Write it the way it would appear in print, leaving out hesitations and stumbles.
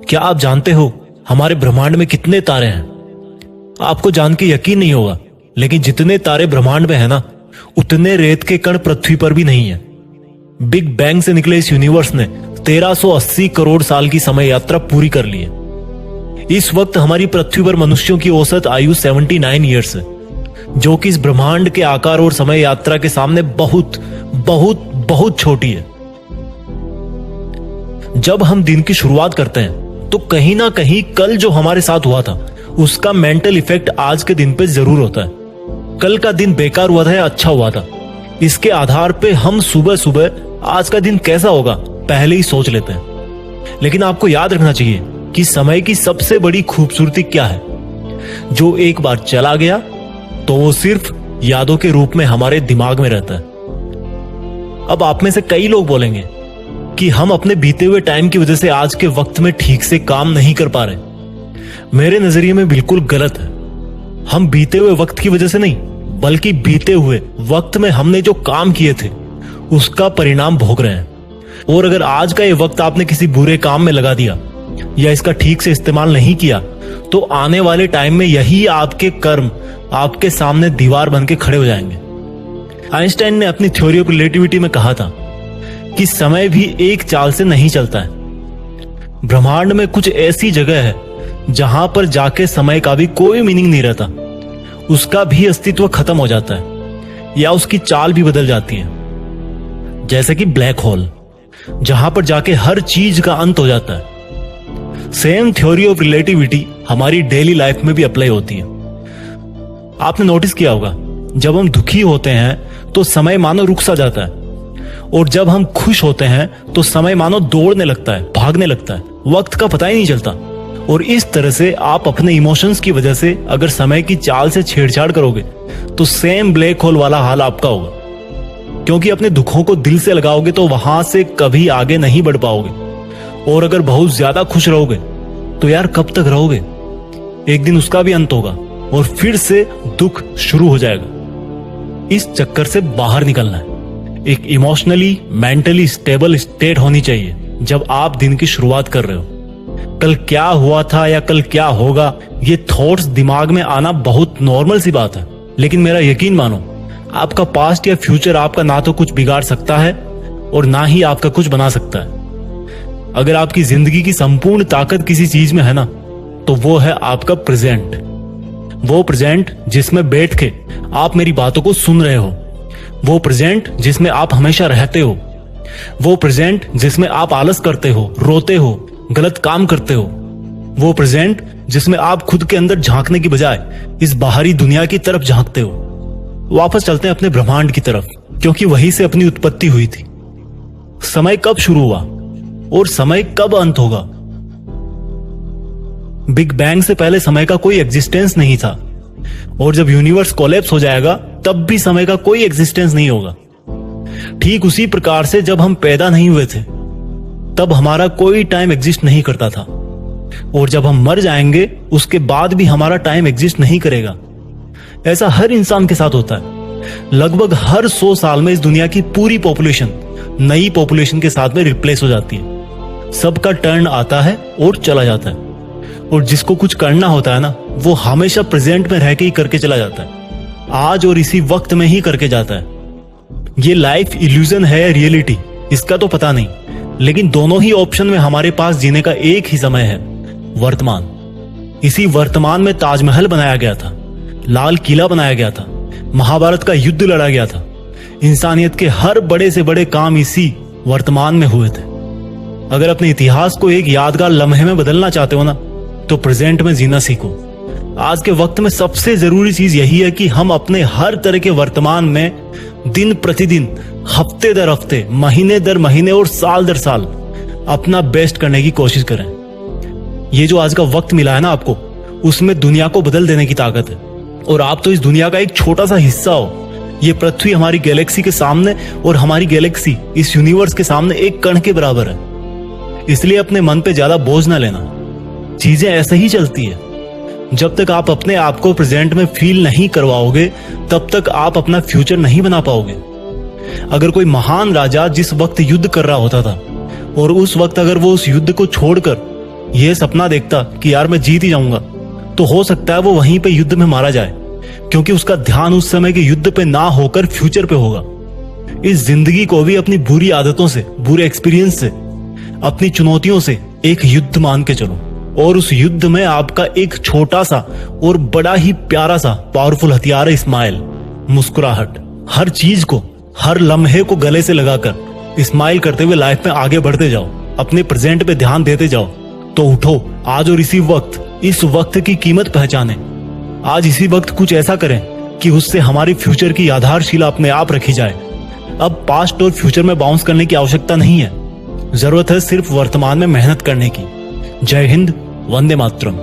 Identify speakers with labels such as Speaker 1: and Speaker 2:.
Speaker 1: क्या आप जानते हो हमारे ब्रह्मांड में कितने तारे हैं? आपको जान के यकीन नहीं होगा, लेकिन जितने तारे ब्रह्मांड में है ना, उतने रेत के कण पृथ्वी पर भी नहीं है। बिग बैंग से निकले इस यूनिवर्स ने 1380 करोड़ साल की समय यात्रा पूरी कर ली है। इस वक्त हमारी पृथ्वी पर मनुष्यों की औसत आयु 79 ईयर्स है, जो कि इस ब्रह्मांड के आकार और समय यात्रा के सामने बहुत बहुत बहुत छोटी है। जब हम दिन की शुरुआत करते हैं तो कहीं ना कहीं कल जो हमारे साथ हुआ था उसका मेंटल इफेक्ट आज के दिन पे जरूर होता है। कल का दिन बेकार हुआ था या अच्छा हुआ था, इसके आधार पे हम सुबह सुबह आज का दिन कैसा होगा पहले ही सोच लेते हैं। लेकिन आपको याद रखना चाहिए कि समय की सबसे बड़ी खूबसूरती क्या है। जो एक बार चला गया तो वो सिर्फ यादों के रूप में हमारे दिमाग में रहता है। अब आप में से कई लोग बोलेंगे कि हम अपने बीते हुए टाइम की वजह से आज के वक्त में ठीक से काम नहीं कर पा रहे। मेरे नजरिए में बिल्कुल गलत है। हम बीते हुए वक्त की वजह से नहीं, बल्कि बीते हुए वक्त में हमने जो काम किए थे उसका परिणाम भोग रहे हैं। और अगर आज का ये वक्त आपने किसी बुरे काम में लगा दिया या इसका ठीक से इस्तेमाल नहीं किया तो आने वाले टाइम में यही आपके कर्म आपके सामने दीवार बन के खड़े हो जाएंगे। आइंस्टाइन ने अपनी थ्योरी ऑफ रिलेटिविटी में कहा था कि समय भी एक चाल से नहीं चलता है। ब्रह्मांड में कुछ ऐसी जगह है जहां पर जाके समय का भी कोई मीनिंग नहीं रहता, उसका भी अस्तित्व खत्म हो जाता है या उसकी चाल भी बदल जाती है। जैसे कि ब्लैक होल, जहां पर जाके हर चीज का अंत हो जाता है। सेम थ्योरी ऑफ रिलेटिविटी हमारी डेली लाइफ में भी अप्लाई होती है। आपने नोटिस किया होगा, जब हम दुखी होते हैं तो समय मानो रुक सा जाता है, और जब हम खुश होते हैं तो समय मानो दौड़ने लगता है, भागने लगता है, वक्त का पता ही नहीं चलता। और इस तरह से आप अपने इमोशंस की वजह से अगर समय की चाल से छेड़छाड़ करोगे तो सेम ब्लैक होल वाला हाल आपका होगा। क्योंकि अपने दुखों को दिल से लगाओगे तो वहां से कभी आगे नहीं बढ़ पाओगे। और अगर बहुत ज्यादा खुश रहोगे तो यार कब तक रहोगे? एक दिन उसका भी अंत होगा और फिर से दुख शुरू हो जाएगा। इस चक्कर से बाहर निकलना है। एक इमोशनली मेंटली स्टेबल स्टेट होनी चाहिए जब आप दिन की शुरुआत कर रहे हो। कल क्या हुआ था या कल क्या होगा, ये थॉट्स दिमाग में आना बहुत नॉर्मल सी बात है। लेकिन मेरा यकीन मानो, आपका पास्ट या फ्यूचर आपका ना तो कुछ बिगाड़ सकता है और ना ही आपका कुछ बना सकता है। अगर आपकी जिंदगी की संपूर्ण ताकत किसी चीज में है ना, तो वो है आपका प्रेजेंट। वो प्रेजेंट जिसमें बैठ के आप मेरी बातों को सुन रहे हो, वो प्रेजेंट जिसमें आप हमेशा रहते हो, वो प्रेजेंट जिसमें आप आलस करते हो, रोते हो, गलत काम करते हो, वो प्रेजेंट जिसमें आप खुद के अंदर झांकने की बजाय इस बाहरी दुनिया की तरफ झांकते हो। वापस चलते हैं अपने ब्रह्मांड की तरफ, क्योंकि वहीं से अपनी उत्पत्ति हुई थी। समय कब शुरू हुआ और समय कब अंत होगा? बिग बैंग से पहले समय का कोई एग्जिस्टेंस नहीं था, और जब यूनिवर्स कोलैप्स हो जाएगा तब भी समय का कोई एग्जिस्टेंस नहीं होगा। ठीक उसी प्रकार से जब हम पैदा नहीं हुए थे तब हमारा कोई टाइम एग्जिस्ट नहीं करता था, और जब हम मर जाएंगे उसके बाद भी हमारा टाइम एग्जिस्ट नहीं करेगा। ऐसा हर इंसान के साथ होता है। लगभग हर 100 साल में इस दुनिया की पूरी पॉपुलेशन नई पॉपुलेशन के साथ में रिप्लेस हो जाती है। सबका टर्न आता है और चला जाता है, और जिसको कुछ करना होता है ना, वो हमेशा प्रेजेंट में रह के ही करके चला जाता है, आज और इसी वक्त में ही करके जाता है। ये लाइफ इल्यूजन है या रियलिटी, इसका तो पता नहीं, लेकिन दोनों ही ऑप्शन में हमारे पास जीने का एक ही समय है, वर्तमान। इसी वर्तमान में ताजमहल बनाया गया था, लाल किला बनाया गया था, महाभारत का युद्ध लड़ा गया था। इंसानियत के हर बड़े से बड़े काम इसी वर्तमान में हुए थे। अगर अपने इतिहास को एक यादगार लम्हे में बदलना चाहते हो ना, तो प्रेजेंट में जीना सीखो। आज के वक्त में सबसे जरूरी चीज यही है कि हम अपने हर तरह के वर्तमान में दिन प्रतिदिन, हफ्ते दर हफ्ते, महीने दर महीने और साल दर साल अपना बेस्ट करने की कोशिश करें। ये जो आज का वक्त मिला है ना आपको, उसमें दुनिया को बदल देने की ताकत है, और आप तो इस दुनिया का एक छोटा सा हिस्सा हो। ये पृथ्वी हमारी गैलेक्सी के सामने और हमारी गैलेक्सी इस यूनिवर्स के सामने एक कण के बराबर है। इसलिए अपने मन पे ज्यादा बोझ ना लेना। चीजें ऐसे ही चलती है। जब तक आप अपने आप को प्रेजेंट में फील नहीं करवाओगे तब तक आप अपना फ्यूचर नहीं बना पाओगे। अगर कोई महान राजा जिस वक्त युद्ध कर रहा होता था और उस वक्त अगर वो उस युद्ध को छोड़कर यह सपना देखता कि यार मैं जीत ही जाऊंगा, तो हो सकता है वो वहीं पे युद्ध में मारा जाए, क्योंकि उसका ध्यान उस समय के युद्ध पे ना होकर फ्यूचर पे होगा। इस जिंदगी को भी अपनी बुरी आदतों से, बुरे एक्सपीरियंस से, अपनी चुनौतियों से एक युद्ध मान के चलो, और उस युद्ध में आपका एक छोटा सा और बड़ा ही प्यारा सा पावरफुल हथियार है स्माइल, मुस्कुराहट। हर चीज को, हर लम्हे को गले से लगाकर स्माइल करते हुए लाइफ में आगे बढ़ते जाओ, अपने प्रेजेंट पे ध्यान देते जाओ। तो उठो आज और इसी वक्त, इस वक्त की कीमत पहचाने। आज इसी वक्त कुछ ऐसा करें कि उससे हमारी फ्यूचर की आधारशिला अपने आप रखी जाए। अब पास्ट और फ्यूचर में बाउंस करने की आवश्यकता नहीं है, जरूरत है सिर्फ वर्तमान में मेहनत करने की। जय हिंद, वंदे मातरम।